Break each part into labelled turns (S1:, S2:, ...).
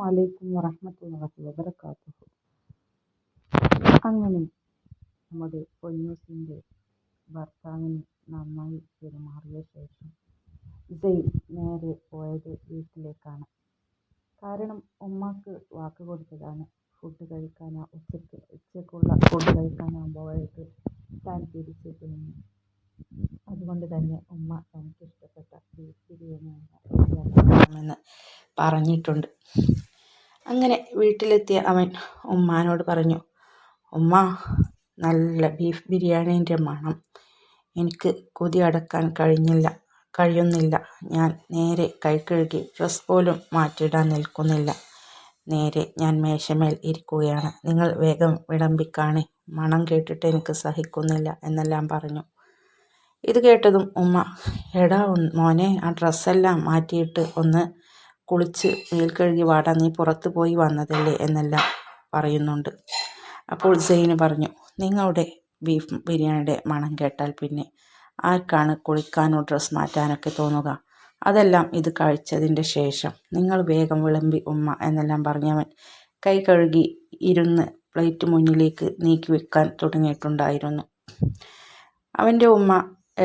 S1: അലൈക്കും വറഹ്മത്തുള്ളാഹി വബറകാതുഹു. അങ്ങനെ നമ്മുടെ പൊന്നൂസിൻ്റെ ഭർത്താവിന് നന്നായി പെരുമാറിയ ശേഷം സെയ്ൻ നേരെ പോയത് വീട്ടിലേക്കാണ്. കാരണം ഉമ്മാക്ക് വാക്ക് കൊടുത്തതാണ്, ഉച്ചക്കുള്ള ഫുഡ് കഴിക്കാനാകുമ്പോഴേക്ക് താൻ തിരിച്ചെത്തുമെന്ന്. അതുകൊണ്ട് തന്നെ ഉമ്മ തനിക്കിഷ്ടപ്പെട്ട ബീഫ് ബിരിയാണിയെന്ന് പറഞ്ഞിട്ടുണ്ട്. അങ്ങനെ വീട്ടിലെത്തിയ അവൻ ഉമ്മാനോട് പറഞ്ഞു, ഉമ്മ, നല്ല ബീഫ് ബിരിയാണീൻ്റെ മണം, എനിക്ക് കൊതി അടക്കാൻ കഴിയുന്നില്ല. ഞാൻ നേരെ കൈ കഴുകി ഡ്രസ് പോലും മാറ്റിയിടാൻ നിൽക്കുന്നില്ല. നേരെ ഞാൻ മേശമേൽ ഇരിക്കുകയാണ്. നിങ്ങൾ വേഗം വിളമ്പിക്കാണി, മണം കേട്ടിട്ട് എനിക്ക് സഹിക്കുന്നില്ല എന്നെല്ലാം പറഞ്ഞു. ഇത് കേട്ടതും ഉമ്മ, എടാ മോനെ, ആ ഡ്രസ്സെല്ലാം മാറ്റിയിട്ട് ഒന്ന് കുളിച്ച് മേൽ കഴുകി വാടാ, നീ പുറത്ത് പോയി വന്നതല്ലേ എന്നെല്ലാം പറയുന്നുണ്ട്. അപ്പോൾ സെയ്ന് പറഞ്ഞു, നിങ്ങളുടെ ബീഫ് ബിരിയാണിയുടെ മണം കേട്ടാൽ പിന്നെ ആർക്കാണ് കുളിക്കാനോ ഡ്രസ്സ് മാറ്റാനൊക്കെ തോന്നുക? അതെല്ലാം ഇത് കഴിച്ചതിൻ്റെ ശേഷം. നിങ്ങൾ വേഗം വിളമ്പി ഉമ്മ എന്നെല്ലാം പറഞ്ഞവൻ കൈ കഴുകി ഇരുന്ന് പ്ലേറ്റ് മുന്നിലേക്ക് നീക്കി വെക്കാൻ തുടങ്ങിയിട്ടുണ്ടായിരുന്നു. അവൻ്റെ ഉമ്മ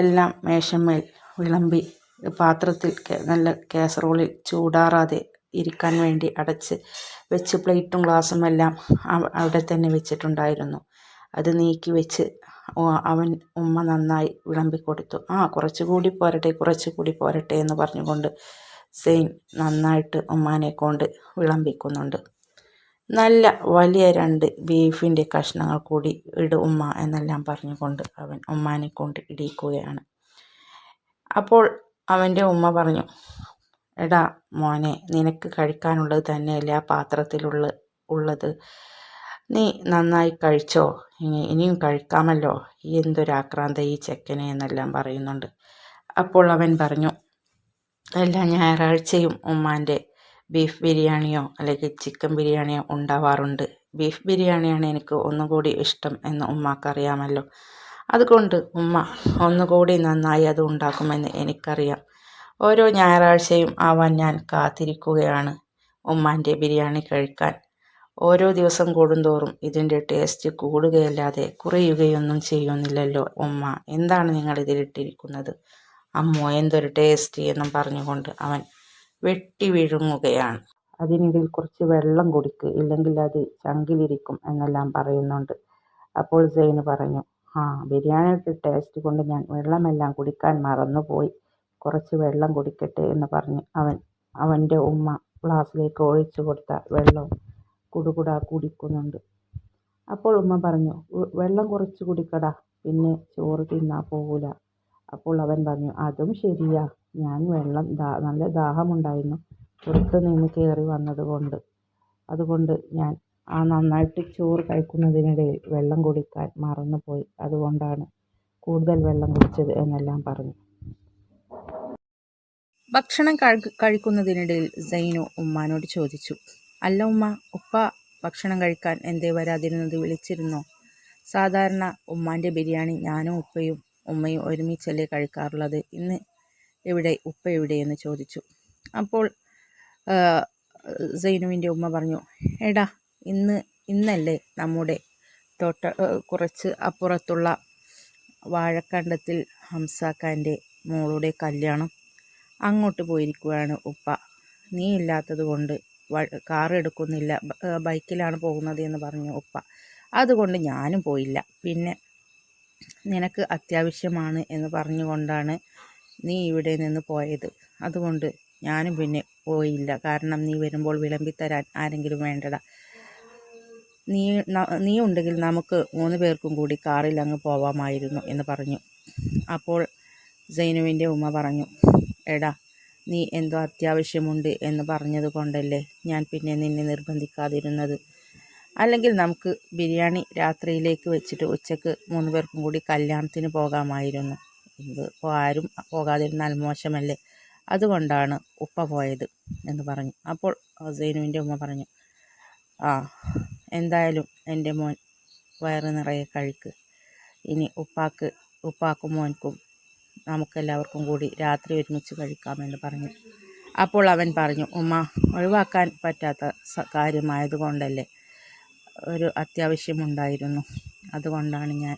S1: എല്ലാം മേശമേൽ വിളമ്പി പാത്രത്തിൽ നല്ല കാസറോളിൽ ചൂടാറാതെ ഇരിക്കാൻ വേണ്ടി അടച്ച് വെച്ച് പ്ലേറ്റും ഗ്ലാസും എല്ലാം അവിടെ തന്നെ വെച്ചിട്ടുണ്ടായിരുന്നു. അത് നീക്കി വെച്ച് ഉമ്മ നന്നായി വിളമ്പിക്കൊടുത്തു. കുറച്ചുകൂടി പോരട്ടെ എന്ന് പറഞ്ഞുകൊണ്ട് സെയ്ൻ നന്നായിട്ട് ഉമ്മാനെ കൊണ്ട് വിളമ്പിക്കുന്നുണ്ട്. നല്ല വലിയ 2 ബീഫിൻ്റെ കഷ്ണങ്ങൾ കൂടി ഉമ്മ എന്നെല്ലാം പറഞ്ഞുകൊണ്ട് അവൻ ഉമ്മാനെ കൊണ്ട് ഇടിക്കുകയാണ്. അപ്പോൾ അവൻ്റെ ഉമ്മ പറഞ്ഞു, എടാ മോനെ, നിനക്ക് കഴിക്കാനുള്ളത് തന്നെയല്ലേ ആ പാത്രത്തിലുള്ളത്, നീ നന്നായി കഴിച്ചോ, ഇനിയും കഴിക്കാമല്ലോ, എന്തൊരാക്രാന്ത ഈ ചെക്കനെ എന്നെല്ലാം പറയുന്നുണ്ട്. അപ്പോൾ അവൻ പറഞ്ഞു, എല്ലാ ഞായറാഴ്ചയും ഉമ്മാൻ്റെ ബീഫ് ബിരിയാണിയോ അല്ലെങ്കിൽ ചിക്കൻ ബിരിയാണിയോ ഉണ്ടാവാറുണ്ട്. ബീഫ് ബിരിയാണിയാണ് എനിക്ക് ഒന്നുകൂടി ഇഷ്ടം എന്ന് ഉമ്മാക്കറിയാമല്ലോ. അതുകൊണ്ട് ഉമ്മ ഒന്നുകൂടി നന്നായി അത് ഉണ്ടാക്കുമെന്ന് എനിക്കറിയാം. ഓരോ ഞായറാഴ്ചയും ആവാൻ ഞാൻ കാത്തിരിക്കുകയാണ് ഉമ്മാൻ്റെ ബിരിയാണി കഴിക്കാൻ. ഓരോ ദിവസം കൂടുന്തോറും ഇതിൻ്റെ ടേസ്റ്റ് കൂടുകയല്ലാതെ കുറയുകയൊന്നും ചെയ്യുന്നില്ലല്ലോ ഉമ്മ. എന്താണ് നിങ്ങൾ ഇതിലിട്ടിരിക്കുന്നത്? അമ്മോ, എന്തൊരു ടേസ്റ്റ് എന്നും പറഞ്ഞുകൊണ്ട് അവൻ വെട്ടി വിഴുങ്ങുകയാണ്. അതിനിടയിൽ കുറച്ച് വെള്ളം കുടിക്ക്, ഇല്ലെങ്കിൽ അത് ചങ്കിലിരിക്കും എന്നെല്ലാം പറയുന്നുണ്ട്. അപ്പോൾ സെയ്ന് പറഞ്ഞു, ബിരിയാണിയുടെ ടേസ്റ്റ് കൊണ്ട് ഞാൻ വെള്ളമെല്ലാം കുടിക്കാൻ മറന്നുപോയി, കുറച്ച് വെള്ളം കുടിക്കട്ടെ എന്ന് പറഞ്ഞ് അവൻ്റെ ഉമ്മ ഗ്ലാസ്സിലേക്ക് ഒഴിച്ചു കൊടുത്ത വെള്ളം കുടുകുടാ കുടിക്കുന്നുണ്ട്. അപ്പോൾ ഉമ്മ പറഞ്ഞു, വെള്ളം കുറച്ച് കുടിക്കടാ, പിന്നെ ചോറ് തിന്നാൻ പോകൂല. അപ്പോൾ അവൻ പറഞ്ഞു, അതും ശരിയാ, ഞാൻ നല്ല ദാഹമുണ്ടായിരുന്നു പുറത്ത് നിന്ന് കയറി അതുകൊണ്ട് ഞാൻ നന്നായിട്ട് ചോറ് കഴിക്കുന്നതിനിടയിൽ വെള്ളം കുടിക്കാൻ മറന്നുപോയി, അതുകൊണ്ടാണ് കൂടുതൽ വെള്ളം കുടിച്ചത് എന്നെല്ലാം പറഞ്ഞു. ഭക്ഷണം കഴിക്കുന്നതിനിടയിൽ സെയ്നു ഉമ്മാനോട് ചോദിച്ചു, അല്ല ഉമ്മ, ഉപ്പ ഭക്ഷണം കഴിക്കാൻ എന്തേ വരാതിരുന്നത്? വിളിച്ചിരുന്നോ? സാധാരണ ഉമ്മാൻ്റെ ബിരിയാണി ഞാനും ഉമ്മയും ഒരുമിച്ചല്ലേ കഴിക്കാറുള്ളത്, ഇന്ന് ഉപ്പ എവിടെയെന്ന് ചോദിച്ചു. അപ്പോൾ സെയ്നുവിൻ്റെ ഉമ്മ പറഞ്ഞു, എടാ, ഇന്നല്ലേ നമ്മുടെ കുറച്ച് അപ്പുറത്തുള്ള വാഴക്കണ്ടത്തിൽ ഹംസാക്കാൻ്റെ മോളുടെ കല്യാണം, അങ്ങോട്ട് പോയിരിക്കുകയാണ് ഉപ്പ. നീ ഇല്ലാത്തത് കൊണ്ട് കാർ എടുക്കുന്നില്ല, ബൈക്കിലാണ് പോകുന്നത് എന്ന് പറഞ്ഞു ഉപ്പ. അതുകൊണ്ട് ഞാനും പോയില്ല. പിന്നെ നിനക്ക് അത്യാവശ്യമാണ് എന്ന് പറഞ്ഞുകൊണ്ടാണ് നീ ഇവിടെ നിന്ന് പോയത്, അതുകൊണ്ട് ഞാനും പിന്നെ പോയില്ല. കാരണം നീ വരുമ്പോൾ വിളമ്പിത്തരാൻ ആരെങ്കിലും വേണ്ടടാ. നീ ഉണ്ടെങ്കിൽ നമുക്ക് 3 പേർക്കും കൂടി കാറിൽ അങ്ങ് പോവാമായിരുന്നു എന്ന് പറഞ്ഞു. അപ്പോൾ സെയ്നുവിൻ്റെ ഉമ്മ പറഞ്ഞു, എടാ, നീ എന്തോ അത്യാവശ്യമുണ്ട് എന്ന് പറഞ്ഞത് കൊണ്ടല്ലേ ഞാൻ പിന്നെ നിന്നെ നിർബന്ധിക്കാതിരുന്നത്. അല്ലെങ്കിൽ നമുക്ക് ബിരിയാണി രാത്രിയിലേക്ക് വെച്ചിട്ട് ഉച്ചക്ക് 3 പേർക്കും കൂടി കല്യാണത്തിന് പോകാമായിരുന്നു. ഇപ്പോൾ ആരും പോകാതിരുന്നാൽ മോശമല്ലേ, അതുകൊണ്ടാണ് ഉപ്പ പോയത് എന്ന് പറഞ്ഞു. അപ്പോൾ സെയ്നുവിൻ്റെ ഉമ്മ പറഞ്ഞു, എന്തായാലും എൻ്റെ മോൻ വയറ് നിറയെ കഴിക്ക്, ഇനി ഉപ്പാക്കും മോൻക്കും നമുക്കെല്ലാവർക്കും കൂടി രാത്രി ഒരുമിച്ച് കഴിക്കാമെന്ന് പറഞ്ഞു. അപ്പോൾ അവൻ പറഞ്ഞു, ഉമ്മ, ഒഴിവാക്കാൻ പറ്റാത്ത കാര്യമായതുകൊണ്ടല്ലേ, ഒരു അത്യാവശ്യമുണ്ടായിരുന്നു, അതുകൊണ്ടാണ് ഞാൻ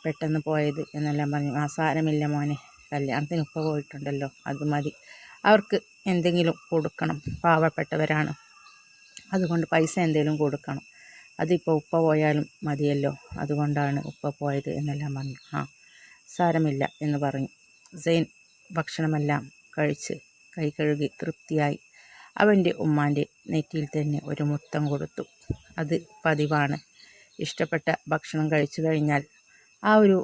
S1: പെട്ടെന്ന് പോയത് എന്നെല്ലാം പറഞ്ഞു. ആ സാരമില്ല മോനെ, കല്യാണത്തിന് ഉപ്പ പോയിട്ടുണ്ടല്ലോ, അത് മതി. അവർക്ക് എന്തെങ്കിലും കൊടുക്കണം, പാവപ്പെട്ടവരാണ്, അതുകൊണ്ട് പൈസ എന്തെങ്കിലും കൊടുക്കണം, അതിപ്പോൾ ഉപ്പ പോയാലും മതിയല്ലോ, അതുകൊണ്ടാണ് ഉപ്പ പോയത് എന്നെല്ലാം പറഞ്ഞു. ആ സാരമില്ല എന്ന് പറഞ്ഞു. സെയിൻ ഭക്ഷണമെല്ലാം കഴിച്ച് കൈ കഴുകി തൃപ്തിയായി അവൻ്റെ ഉമ്മാൻ്റെ നെറ്റിയിൽ തന്നെ ഒരു മുത്തം കൊടുത്തു. അത് പതിവാണ്. ഇഷ്ടപ്പെട്ട ഭക്ഷണം കഴിച്ചു കഴിഞ്ഞാൽ ആ ഒരു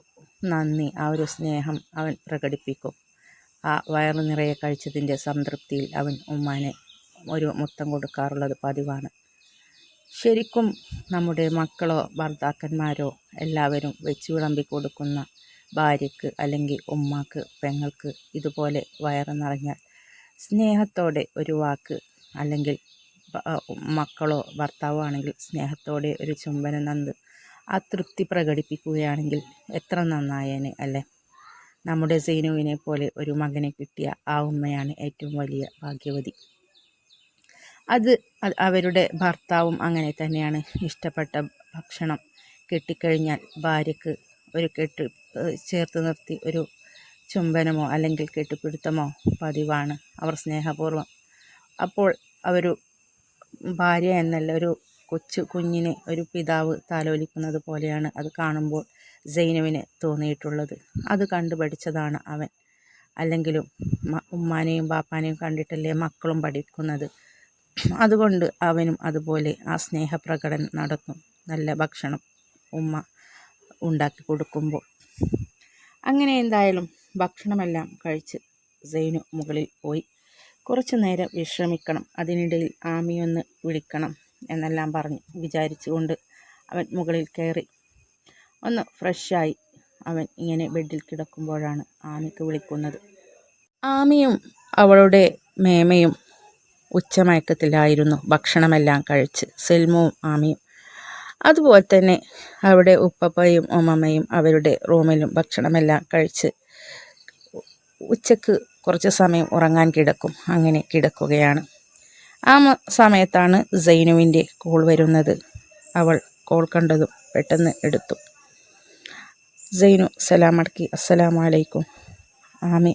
S1: നന്ദി, ആ ഒരു സ്നേഹം അവൻ പ്രകടിപ്പിക്കും. ആ വയറു നിറയെ കഴിച്ചതിൻ്റെ സംതൃപ്തിയിൽ അവൻ ഉമ്മാനെ ഒരു മുത്തം കൊടുക്കാറുള്ളത് പതിവാണ്. ശരിക്കും നമ്മുടെ മക്കളോ ഭർത്താക്കന്മാരോ എല്ലാവരും വെച്ച് വിളമ്പി കൊടുക്കുന്ന ഭാര്യയ്ക്ക് അല്ലെങ്കിൽ ഉമ്മാക്ക്, പെങ്ങൾക്ക് ഇതുപോലെ വയറ് നിറഞ്ഞാൽ സ്നേഹത്തോടെ ഒരു വാക്ക്, അല്ലെങ്കിൽ മക്കളോ ഭർത്താവോ ആണെങ്കിൽ സ്നേഹത്തോടെ ഒരു ചുംബനം തന്ന് ആ തൃപ്തി പ്രകടിപ്പിക്കുകയാണെങ്കിൽ എത്ര നന്നായേനെ അല്ലേ. നമ്മുടെ സൈനുവിനെ പോലെ ഒരു മകനെ കിട്ടിയ ആ ഉമ്മയാണ് ഏറ്റവും വലിയ ഭാഗ്യവതി. അത് അവരുടെ ഭർത്താവും അങ്ങനെ തന്നെയാണ്. ഇഷ്ടപ്പെട്ട ഭക്ഷണം കിട്ടിക്കഴിഞ്ഞാൽ ഭാര്യയ്ക്ക് ഒരു ചേർത്ത് നിർത്തി ഒരു ചുംബനമോ അല്ലെങ്കിൽ കെട്ടിപ്പിടുത്തമോ പതിവാണ്. അവർ സ്നേഹപൂർവ്വം, അപ്പോൾ ഒരു ഭാര്യ എന്നല്ല, ഒരു കുഞ്ഞിനെ ഒരു പിതാവ് താലോലിക്കുന്നത് പോലെയാണ് അത് കാണുമ്പോൾ സൈനുവിന് തോന്നിയിട്ടുള്ളത്. അത് കണ്ടുപഠിച്ചതാണ് അവൻ. അല്ലെങ്കിലും ഉമ്മാനെയും ബാപ്പാനെയും കണ്ടിട്ടല്ലേ മക്കളും പഠിക്കുന്നത്. അതുകൊണ്ട് അവനും അതുപോലെ ആ സ്നേഹപ്രകടനം നടത്തും, നല്ല ഭക്ഷണം ഉമ്മ ഉണ്ടാക്കി കൊടുക്കുമ്പോൾ. അങ്ങനെ എന്തായാലും ഭക്ഷണമെല്ലാം കഴിച്ച് സൈനു മുകളിൽ പോയി. കുറച്ചു നേരം വിശ്രമിക്കണം, അതിനിടയിൽ ആമിയൊന്ന് വിളിക്കണം എന്നെല്ലാം പറഞ്ഞ് വിചാരിച്ചുകൊണ്ട് അവൻ മുകളിൽ കയറി. ഒന്ന് ഫ്രഷായി അവൻ ഇങ്ങനെ ബെഡിൽ കിടക്കുമ്പോഴാണ് ആമിക്ക് വിളിക്കുന്നത്. ആമിയും അവളുടെ മേമയും ഉച്ചമയക്കത്തിലായിരുന്നു. ഭക്ഷണമെല്ലാം കഴിച്ച് സെൽമുവും ആമിയും. അതുപോലെ തന്നെ അവിടെ ഉപ്പപ്പയും ഉമ്മമ്മയും അവരുടെ റൂമിലും ഭക്ഷണമെല്ലാം കഴിച്ച് ഉച്ചക്ക് കുറച്ച് സമയം ഉറങ്ങാൻ കിടക്കും. അങ്ങനെ കിടക്കുകയാണ്. ആ സമയത്താണ് സൈനുവിൻ്റെ കോൾ വരുന്നത്. അവൾ കോൾ കണ്ടതും പെട്ടെന്ന് എടുത്തു. സൈനു സലാം അടക്കി, അസ്സലാമു അലൈക്കും. ആമി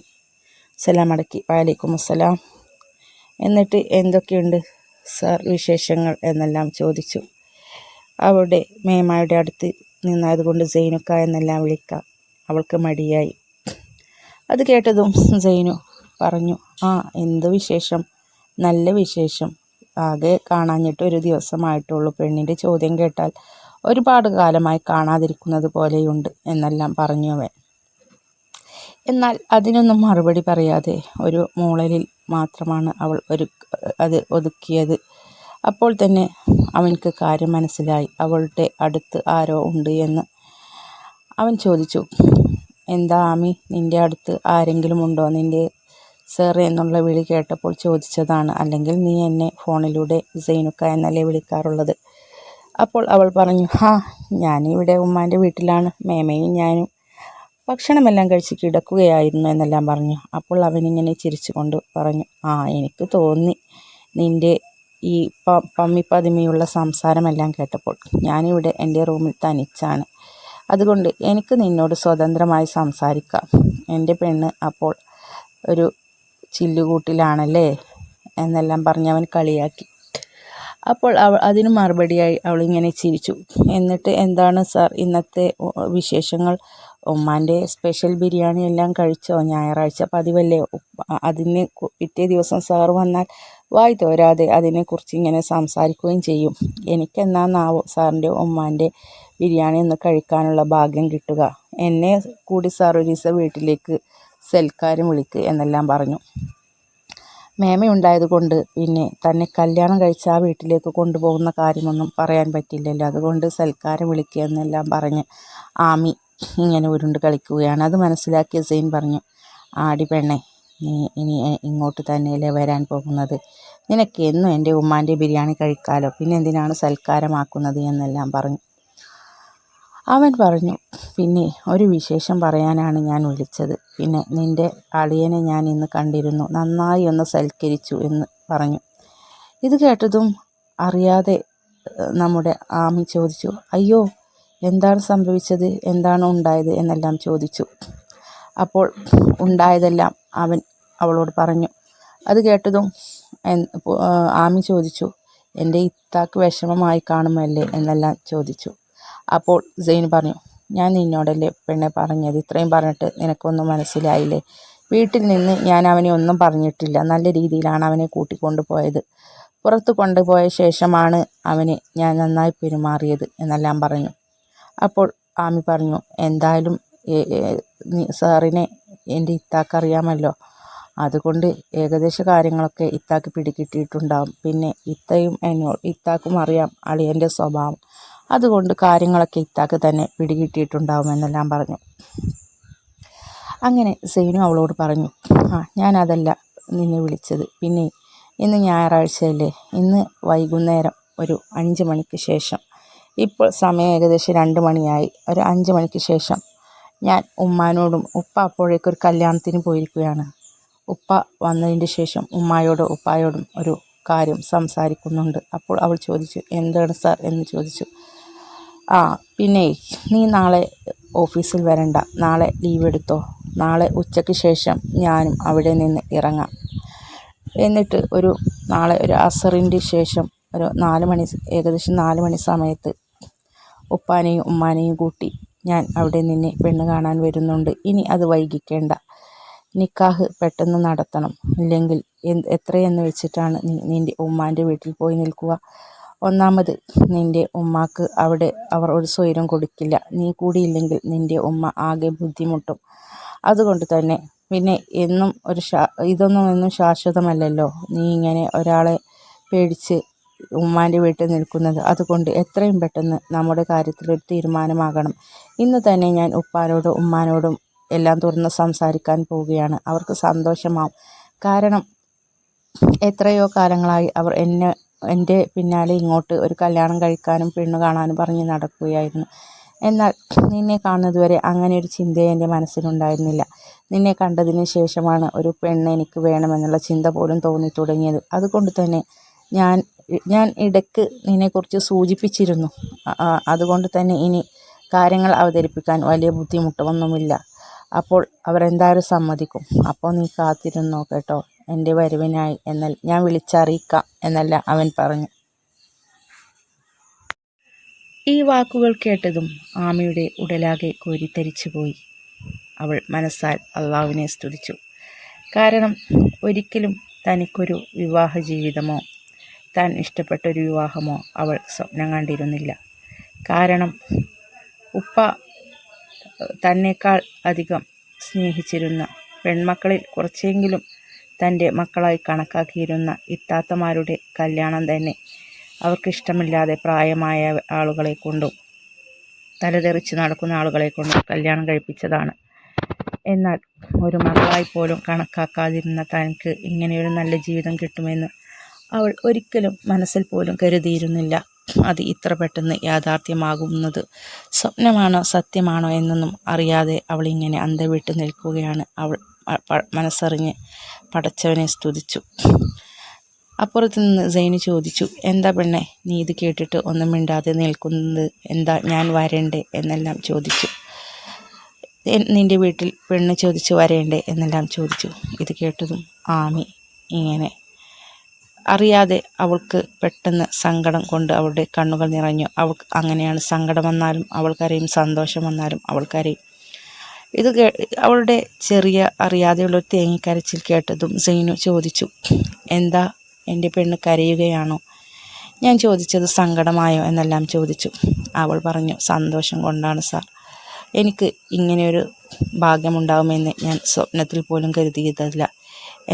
S1: സലാം അടക്കി, വലൈക്കും അസ്സലാം. എന്നിട്ട് എന്തൊക്കെയുണ്ട് സാർ വിശേഷങ്ങൾ എന്നെല്ലാം ചോദിച്ചു. അവളുടെ മേമായുടെ അടുത്ത് നിന്നായതുകൊണ്ട് സൈനുക്ക എന്നെല്ലാം വിളിക്കാം അവൾക്ക് മടിയായി. അത് കേട്ടതും സൈനു പറഞ്ഞു, ആ എന്ത് വിശേഷം, നല്ല വിശേഷം, ആകെ കാണാഞ്ഞിട്ട് ഒരു ദിവസമായിട്ടുള്ളൂ. പെണ്ണിൻ്റെ ചോദ്യം കേട്ടാൽ ഒരുപാട് കാലമായി കാണാതിരിക്കുന്നത് പോലെയുണ്ട് എന്നെല്ലാം പറഞ്ഞു അവൻ. എന്നാൽ അതിനൊന്നും മറുപടി പറയാതെ ഒരു മൂളലിൽ മാത്രമാണ് അവൾ അത് ഒതുക്കിയത്. അപ്പോൾ തന്നെ അവൻക്ക് കാര്യം മനസ്സിലായി. അവളുടെ അടുത്ത് ആരോ ഉണ്ട് എന്ന് അവൻ ചോദിച്ചു. എന്താ ആമി, നിൻ്റെ അടുത്ത് ആരെങ്കിലും ഉണ്ടോ? നിൻ്റെ സർ എന്നുള്ള വിളി കേട്ടപ്പോൾ ചോദിച്ചതാണ്. അല്ലെങ്കിൽ നീ എന്നെ ഫോണിലൂടെ സൈനുക്ക എന്നല്ലേ വിളിക്കാറുള്ളത്? അപ്പോൾ അവൾ പറഞ്ഞു, ഞാനിവിടെ ഉമ്മാൻ്റെ വീട്ടിലാണ്, മേമയും ഞാനും ഭക്ഷണമെല്ലാം കഴിച്ച് കിടക്കുകയായിരുന്നു എന്നെല്ലാം പറഞ്ഞു. അപ്പോൾ അവനിങ്ങനെ ചിരിച്ചുകൊണ്ട് പറഞ്ഞു, എനിക്ക് തോന്നി നിൻ്റെ ഈ പമ്മിപ്പതിമിയുള്ള സംസാരമെല്ലാം കേട്ടപ്പോൾ. ഞാനിവിടെ എൻ്റെ റൂമിൽ തനിച്ചാണ്, അതുകൊണ്ട് എനിക്ക് നിന്നോട് സ്വതന്ത്രമായി സംസാരിക്കാം. എൻ്റെ പെണ്ണ് അപ്പോൾ ഒരു ചില്ലുകൂട്ടിലാണല്ലേ എന്നെല്ലാം പറഞ്ഞ് അവൻ കളിയാക്കി. അപ്പോൾ അതിന് മറുപടിയായി അവളിങ്ങനെ ചിരിച്ചു. എന്നിട്ട് എന്താണ് സാർ ഇന്നത്തെ വിശേഷങ്ങൾ? ഉമ്മാൻ്റെ സ്പെഷ്യൽ ബിരിയാണി എല്ലാം കഴിച്ചോ? ഞായറാഴ്ച പതിവല്ലേ. അതിന് പിറ്റേ ദിവസം സാർ വന്നാൽ വായി തോരാതെ അതിനെക്കുറിച്ച് ഇങ്ങനെ സംസാരിക്കുകയും ചെയ്യും. എനിക്കെന്നാന്നാവോ സാറിൻ്റെ ഉമ്മാൻ്റെ ബിരിയാണി ഒന്ന് കഴിക്കാനുള്ള ഭാഗ്യം കിട്ടുക. എന്നെ കൂടി സാർ ഒരു ദിവസം വീട്ടിലേക്ക് സൽക്കാരം വിളിക്ക് എന്നെല്ലാം പറഞ്ഞു. മേമയുണ്ടായത് കൊണ്ട് പിന്നെ തന്നെ കല്യാണം കഴിച്ച് ആ വീട്ടിലേക്ക് കൊണ്ടുപോകുന്ന കാര്യമൊന്നും പറയാൻ പറ്റില്ലല്ലോ, അതുകൊണ്ട് സൽക്കാരം വിളിക്കുക എന്നെല്ലാം പറഞ്ഞ് ആമി ഇങ്ങനെ ഉരുണ്ട് കളിക്കുകയാണ്. അത് മനസ്സിലാക്കിയ സെയിൻ പറഞ്ഞു, ആടി പെണ്ണെ, നീ ഇനി ഇങ്ങോട്ട് തന്നെയല്ലേ വരാൻ പോകുന്നത്? നിനക്ക് എന്നും എൻ്റെ ഉമ്മാൻ്റെ ബിരിയാണി കഴിക്കാലോ, പിന്നെ എന്തിനാണ് സൽക്കാരമാക്കുന്നത് എന്നെല്ലാം പറഞ്ഞു. അവൻ പറഞ്ഞു, പിന്നെ ഒരു വിശേഷം പറയാനാണ് ഞാൻ വിളിച്ചത്. പിന്നെ നിന്റെ അളിയനെ ഞാൻ ഇന്ന് കണ്ടിരുന്നു, നന്നായി ഒന്ന് സൽക്കരിച്ചു എന്ന് പറഞ്ഞു. ഇത് കേട്ടതും അറിയാതെ നമ്മുടെ ആമി ചോദിച്ചു, അയ്യോ എന്താണ് സംഭവിച്ചത്, എന്താണ് ഉണ്ടായത് എന്നെല്ലാം ചോദിച്ചു. അപ്പോൾ ഉണ്ടായതെല്ലാം അവൻ അവളോട് പറഞ്ഞു. അത് കേട്ടതും ആമി ചോദിച്ചു, എൻ്റെ ഇത്താക്ക് വിഷമമായി കാണുമല്ലേ എന്നെല്ലാം ചോദിച്ചു. അപ്പോൾ സെയ്ൻ പറഞ്ഞു, ഞാൻ നിന്നോടല്ലേ പെണ്ണെ പറഞ്ഞത്, ഇത്രയും പറഞ്ഞിട്ട് നിനക്കൊന്നും മനസ്സിലായില്ലേ? വീട്ടിൽ നിന്ന് ഞാൻ അവനെ ഒന്നും പറഞ്ഞിട്ടില്ല, നല്ല രീതിയിലാണ് അവനെ കൂട്ടിക്കൊണ്ടു പോയത്. പുറത്ത് കൊണ്ടുപോയ ശേഷമാണ് അവന് ഞാൻ നന്നായി പെരുമാറിയത് എന്നെല്ലാം പറഞ്ഞു. അപ്പോൾ ആമി പറഞ്ഞു, എന്തായാലും സാറിനെ എൻ്റെ ഇത്താക്കറിയാമല്ലോ, അതുകൊണ്ട് ഏകദേശ കാര്യങ്ങളൊക്കെ ഇത്താക്ക് പിടികിട്ടിയിട്ടുണ്ടാവും. പിന്നെ ഇത്താക്കും അറിയാം അളിയൻ്റെ സ്വഭാവം, അതുകൊണ്ട് കാര്യങ്ങളൊക്കെ ഇത്താക്ക് തന്നെ പിടികിട്ടിയിട്ടുണ്ടാവും എന്നെല്ലാം പറഞ്ഞു. അങ്ങനെ സെയ്നു അവളോട് പറഞ്ഞു, ഞാനതല്ല നിന്നെ വിളിച്ചത്, പിന്നെ ഇന്ന് ഞായറാഴ്ചയല്ലേ, ഇന്ന് വൈകുന്നേരം ഒരു 5 മണിക്ക് ശേഷം, ഇപ്പോൾ സമയം ഏകദേശം 2 മണിയായി, ഒരു 5 മണിക്ക് ശേഷം ഞാൻ ഉമ്മാനോടും ഉപ്പ അപ്പോഴേക്കൊരു കല്യാണത്തിന് പോയിരിക്കുകയാണ്. ഉപ്പ വന്നതിൻ്റെ ശേഷം ഉമ്മായോടും ഉപ്പായോടും ഒരു കാര്യം സംസാരിക്കുന്നുണ്ട്. അപ്പോൾ അവൾ ചോദിച്ചു, എന്താണ് സാർ എന്ന് ചോദിച്ചു. പിന്നെ നീ നാളെ ഓഫീസിൽ വരണ്ട, നാളെ ലീവ് എടുത്തോ, നാളെ ഉച്ചയ്ക്ക് ശേഷം ഞാനും അവിടെ നിന്ന് ഇറങ്ങാം. എന്നിട്ട് നാളെ ഒരു അസറിൻ്റെ ശേഷം ഒരു 4 മണി, ഏകദേശം 4 മണി സമയത്ത് ഉപ്പാനെയും ഉമ്മാനെയും കൂട്ടി ഞാൻ അവിടെ നിന്ന് പെണ്ണ് കാണാൻ വരുന്നുണ്ട്. ഇനി അത് വൈകിക്കേണ്ട, നിക്കാഹ് പെട്ടെന്ന് നടത്തണം, ഇല്ലെങ്കിൽ എത്രയെന്ന് വെച്ചിട്ടാണ് നിൻ്റെ ഉമ്മാൻ്റെ വീട്ടിൽ പോയി നിൽക്കുക? ഒന്നാമത് നിൻ്റെ ഉമ്മാക്ക് അവിടെ അവർ ഒരു സ്വൈരം കൊടുക്കില്ല, നീ കൂടിയില്ലെങ്കിൽ നിൻ്റെ ഉമ്മ ആകെ ബുദ്ധിമുട്ടും. അതുകൊണ്ട് തന്നെ പിന്നെ ഇതൊന്നും എന്നും ശാശ്വതമല്ലല്ലോ, നീ ഇങ്ങനെ ഒരാളെ പേടിച്ച് ഉമ്മാൻ്റെ വീട്ടിൽ നിൽക്കുന്നത്. അതുകൊണ്ട് എത്രയും പെട്ടെന്ന് നമ്മുടെ കാര്യത്തിലൊരു തീരുമാനമാകണം. ഇന്ന് തന്നെ ഞാൻ ഉപ്പാനോടും ഉമ്മാനോടും എല്ലാം തുറന്ന് സംസാരിക്കാൻ പോവുകയാണ്, അവർക്ക് സന്തോഷമാവും. കാരണം എത്രയോ കാലങ്ങളായി അവർ എൻ്റെ പിന്നാലെ ഇങ്ങോട്ട് ഒരു കല്യാണം കഴിക്കാനും പെണ്ണ് കാണാനും പറഞ്ഞ് നടക്കുകയായിരുന്നു. എന്നാൽ നിന്നെ കാണുന്നതുവരെ അങ്ങനെ ഒരു ചിന്തയെ എൻ്റെ മനസ്സിലുണ്ടായിരുന്നില്ല. നിന്നെ കണ്ടതിന് ശേഷമാണ് ഒരു പെണ്ണ് എനിക്ക് വേണമെന്നുള്ള ചിന്ത പോലും തോന്നി തുടങ്ങിയത്. അതുകൊണ്ട് തന്നെ ഞാൻ ഇടയ്ക്ക് നിന്നെക്കുറിച്ച് സൂചിപ്പിച്ചിരുന്നു. അതുകൊണ്ട് തന്നെ ഇനി കാര്യങ്ങൾ അവതരിപ്പിക്കാൻ വലിയ ബുദ്ധിമുട്ടൊന്നുമില്ല. അപ്പോൾ അവരെന്തായാലും സമ്മതിക്കും. അപ്പോൾ നീ കാത്തിരുന്നോ കേട്ടോ എൻ്റെ വരവിനായി, എന്നാൽ ഞാൻ വിളിച്ചറിയിക്കാം എന്നെല്ലാം അവൻ പറഞ്ഞു. ഈ വാക്കുകൾ കേട്ടതും ആമിയുടെ ഉടലാകെ കോരിത്തരിച്ചു പോയി. അവൾ മനസ്സാൽ അള്ളാഹുവിനെ സ്തുതിച്ചു. കാരണം ഒരിക്കലും തനിക്കൊരു വിവാഹ ജീവിതമോ താൻ ഇഷ്ടപ്പെട്ടൊരു വിവാഹമോ അവൾ സ്വപ്നം കണ്ടിരുന്നില്ല. കാരണം ഉപ്പ തന്നേക്കാൾ അധികം സ്നേഹിച്ചിരുന്ന, പെൺമക്കളിൽ കുറച്ചെങ്കിലും തൻ്റെ മക്കളായി കണക്കാക്കിയിരുന്ന ഇത്താത്തമാരുടെ കല്യാണം തന്നെ അവർക്കിഷ്ടമില്ലാതെ പ്രായമായ ആളുകളെ കൊണ്ടും തലതെറിച്ച് നടക്കുന്ന ആളുകളെ കൊണ്ടും കല്യാണം കഴിപ്പിച്ചതാണ്. എന്നാൽ ഒരു മകളായി പോലും കണക്കാക്കാതിരുന്ന തനിക്ക് ഇങ്ങനെയൊരു നല്ല ജീവിതം കിട്ടുമെന്ന് അവൾ ഒരിക്കലും മനസ്സിൽ പോലും കരുതിയിരുന്നില്ല. അത് ഇത്ര പെട്ടെന്ന് യാഥാർത്ഥ്യമാകുന്നത് സ്വപ്നമാണോ സത്യമാണോ എന്നൊന്നും അറിയാതെ അവൾ ഇങ്ങനെ അന്തവിട്ട് നിൽക്കുകയാണ്. അവൾ മനസ്സറിഞ്ഞ് പടച്ചവനെ സ്തുതിച്ചു. അപ്പുറത്ത് നിന്ന് സെയ്ന് ചോദിച്ചു, എന്താ പെണ്ണെ നീ ഇത് കേട്ടിട്ട് ഒന്നും മിണ്ടാതെ നിൽക്കുന്നത്, എന്താ ഞാൻ വരണ്ടേ എന്നെല്ലാം ചോദിച്ചു. നിൻ്റെ വീട്ടിൽ പെണ്ണ് ചോദിച്ച് വരേണ്ടേ എന്നെല്ലാം ചോദിച്ചു. ഇത് കേട്ടതും ആമി ഇങ്ങനെ അറിയാതെ അവൾക്ക് പെട്ടെന്ന് സങ്കടം കൊണ്ട് അവളുടെ കണ്ണുകൾ നിറഞ്ഞു. അവൾക്ക് അങ്ങനെയാണ്, സങ്കടം വന്നാലും അവൾക്കറിയും, സന്തോഷം വന്നാലും അവൾക്കറിയും. അവളുടെ ചെറിയ അറിയാതെയുള്ളൊരു തേങ്ങിക്കരച്ചിൽ കേട്ടതും സെയ്നു ചോദിച്ചു, എന്താ എൻ്റെ പെണ്ണ് കരയുകയാണോ? ഞാൻ ചോദിച്ചത് സങ്കടമായോ എന്നെല്ലാം ചോദിച്ചു. അവൾ പറഞ്ഞു, സന്തോഷം കൊണ്ടാണ് സാർ, എനിക്ക് ഇങ്ങനെയൊരു ഭാഗ്യമുണ്ടാകുമെന്ന് ഞാൻ സ്വപ്നത്തിൽ പോലും കരുതിയതല്ല.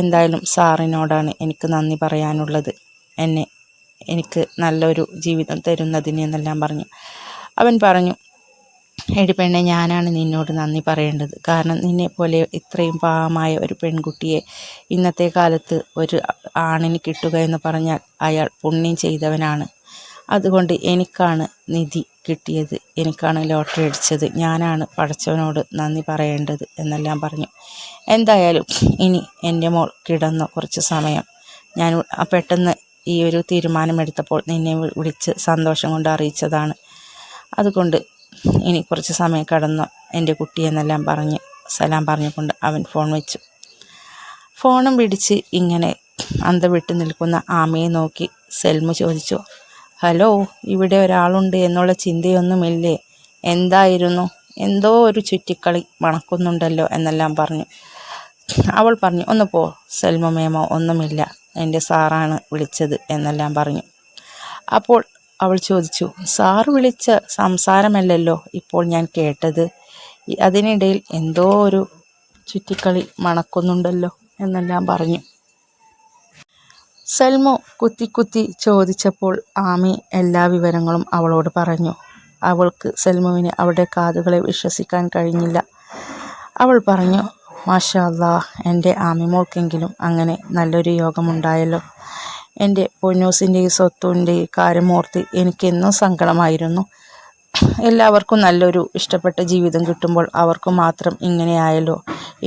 S1: എന്തായാലും സാറിനോടാണ് എനിക്ക് നന്ദി പറയാനുള്ളത്, എനിക്ക് നല്ലൊരു ജീവിതം തരുന്നതിന് എന്നെല്ലാം പറഞ്ഞു. അവൻ പറഞ്ഞു, എടി പെണ്ണെ, ഞാനാണ് നിന്നോട് നന്ദി പറയേണ്ടത്. കാരണം നിന്നെപ്പോലെ ഇത്രയും പാവമായ ഒരു പെൺകുട്ടിയെ ഇന്നത്തെ കാലത്ത് ഒരു ആണിന് കിട്ടുക എന്ന് പറഞ്ഞാൽ അയാൾ പുണ്യം ചെയ്തവനാണ്. അതുകൊണ്ട് എനിക്കാണ് നിധി കിട്ടിയത്, എനിക്കാണ് ലോട്ടറി അടിച്ചത്, ഞാനാണ് പടച്ചവനോട് നന്ദി പറയേണ്ടത് എന്നെല്ലാം പറഞ്ഞു. എന്തായാലും ഇനി എൻ്റെ മോൾ കിടന്ന കുറച്ച് സമയം ഞാൻ പെട്ടെന്ന് ഈ ഒരു തീരുമാനമെടുത്തപ്പോൾ നിന്നെ വിളിച്ച് സന്തോഷം കൊണ്ട് അറിയിച്ചതാണ്. അതുകൊണ്ട് ഇനി കുറച്ച് സമയം കിടന്നു എൻ്റെ കുട്ടി എന്നെല്ലാം പറഞ്ഞ് സലാം പറഞ്ഞുകൊണ്ട് അവൻ ഫോൺ വെച്ചു. ഫോണും പിടിച്ച് ഇങ്ങനെ അന്തം വിട്ട് നിൽക്കുന്ന ആമയെ നോക്കി സെൽമു ചോദിച്ചു, ഹലോ, ഇവിടെ ഒരാളുണ്ട് എന്നുള്ള ചിന്തയൊന്നുമില്ലേ? എന്തായിരുന്നു? എന്തോ ഒരു ചുറ്റിക്കളി മണക്കുന്നുണ്ടല്ലോ എന്നെല്ലാം പറഞ്ഞു. അവൾ പറഞ്ഞു, ഒന്ന് പോ സെൽമ മേമോ, ഒന്നുമില്ല, എൻ്റെ സാറാണ് വിളിച്ചത് എന്നെല്ലാം പറഞ്ഞു. അപ്പോൾ അവൾ ചോദിച്ചു, സാറ് വിളിച്ച സംസാരമല്ലല്ലോ ഇപ്പോൾ ഞാൻ കേട്ടത്, അതിനിടയിൽ എന്തോ ഒരു ചുറ്റിക്കളി മണക്കുന്നുണ്ടല്ലോ എന്നെല്ലാം പറഞ്ഞു. സെൽമു കുത്തി ചോദിച്ചപ്പോൾ ആമി എല്ലാ വിവരങ്ങളും അവളോട് പറഞ്ഞു. അവൾക്ക് സെൽമുവിന് അവളുടെ കാതുകളെ വിശ്വസിക്കാൻ കഴിഞ്ഞില്ല. അവൾ പറഞ്ഞു, മാഷാ അല്ലാ, എൻ്റെ ആമിമോൾക്കെങ്കിലും അങ്ങനെ നല്ലൊരു യോഗമുണ്ടായല്ലോ. എൻ്റെ പൊന്നൂസിൻ്റെയും സ്വത്തുവിൻ്റെയും കാര്യമോർത്ത് എനിക്കെന്നും സങ്കടമായിരുന്നു. എല്ലാവർക്കും നല്ലൊരു ഇഷ്ടപ്പെട്ട ജീവിതം കിട്ടുമ്പോൾ അവർക്ക് മാത്രം ഇങ്ങനെയായല്ലോ.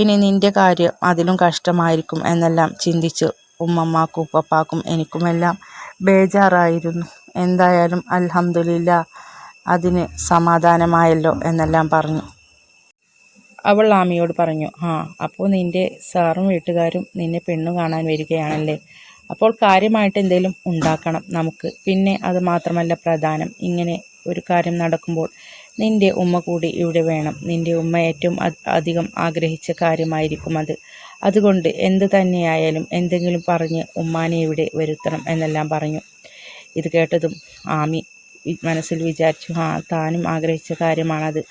S1: ഇനി നിൻ്റെ കാര്യം അതിലും കഷ്ടമായിരിക്കും എന്നെല്ലാം ചിന്തിച്ച് ഉമ്മമ്മാക്കും ഉപ്പപ്പാക്കും എനിക്കുമെല്ലാം ബേജാറായിരുന്നു. എന്തായാലും അൽഹംദുലില്ലാ, അതിന് സമാധാനമായല്ലോ എന്നെല്ലാം പറഞ്ഞു. അവൾ ആമിയോട് പറഞ്ഞു, അപ്പോൾ നിൻ്റെ സാറും വീട്ടുകാരും നിന്നെ പെണ്ണു കാണാൻ വരികയാണല്ലേ? അപ്പോൾ കാര്യമായിട്ട് എന്തെങ്കിലും ഉണ്ടാക്കണം നമുക്ക്. പിന്നെ അത് മാത്രമല്ല പ്രധാനം, ഇങ്ങനെ ഒരു കാര്യം നടക്കുമ്പോൾ നിൻ്റെ ഉമ്മ കൂടി ഇവിടെ വേണം. നിൻ്റെ ഉമ്മ ഏറ്റവും അധികം ആഗ്രഹിച്ച കാര്യമായിരിക്കും അത്. അതുകൊണ്ട് എന്ത് തന്നെയായാലും എന്തെങ്കിലും പറഞ്ഞ് ഉമ്മാനെ ഇവിടെ വരുത്തണം എന്നെല്ലാം പറഞ്ഞു. ഇത് കേട്ടതും ആമി മനസ്സിൽ വിചാരിച്ചു, താനും ആഗ്രഹിച്ച കാര്യമാണത്.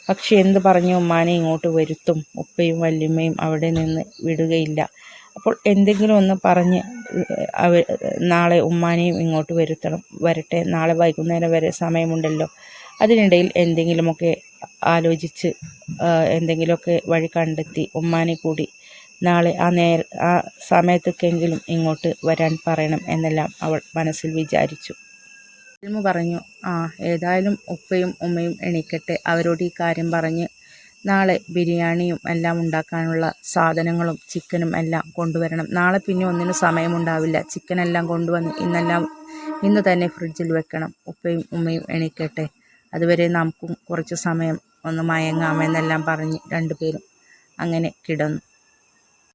S1: പക്ഷെ എന്ത് പറഞ്ഞ് ഉമ്മാനെ ഇങ്ങോട്ട് വരുത്തും? ഉപ്പയും വല്യമ്മയും അവിടെ നിന്ന് വിടുകയില്ല. അപ്പോൾ എന്തെങ്കിലും ഒന്ന് പറഞ്ഞ് നാളെ ഉമ്മാനെയും ഇങ്ങോട്ട് വരട്ടെ, നാളെ വൈകുന്നേരം വരെ സമയമുണ്ടല്ലോ. അതിനിടയിൽ എന്തെങ്കിലുമൊക്കെ ആലോചിച്ച് എന്തെങ്കിലുമൊക്കെ വഴി കണ്ടെത്തി ഉമ്മാനെ കൂടി നാളെ ആ സമയത്തൊക്കെങ്കിലും ഇങ്ങോട്ട് വരാൻ പറയണം എന്നെല്ലാം അവൾ മനസ്സിൽ വിചാരിച്ചു. സെൽമു പറഞ്ഞു, ഏതായാലും ഉപ്പയും ഉമ്മയും എണീക്കട്ടെ, അവരോട് ഈ കാര്യം പറഞ്ഞ് നാളെ ബിരിയാണിയും എല്ലാം ഉണ്ടാക്കാനുള്ള സാധനങ്ങളും ചിക്കനും എല്ലാം കൊണ്ടുവരണം. നാളെ പിന്നെ ഒന്നിനും സമയമുണ്ടാവില്ല. ചിക്കനെല്ലാം കൊണ്ടുവന്ന് ഇന്ന് തന്നെ ഫ്രിഡ്ജിൽ വെക്കണം. ഉപ്പയും ഉമ്മയും എണീക്കട്ടെ, അതുവരെ നമുക്കും കുറച്ച് സമയം ഒന്ന് മയങ്ങാമെന്നെല്ലാം പറഞ്ഞ് രണ്ടുപേരും അങ്ങനെ കിടന്നു.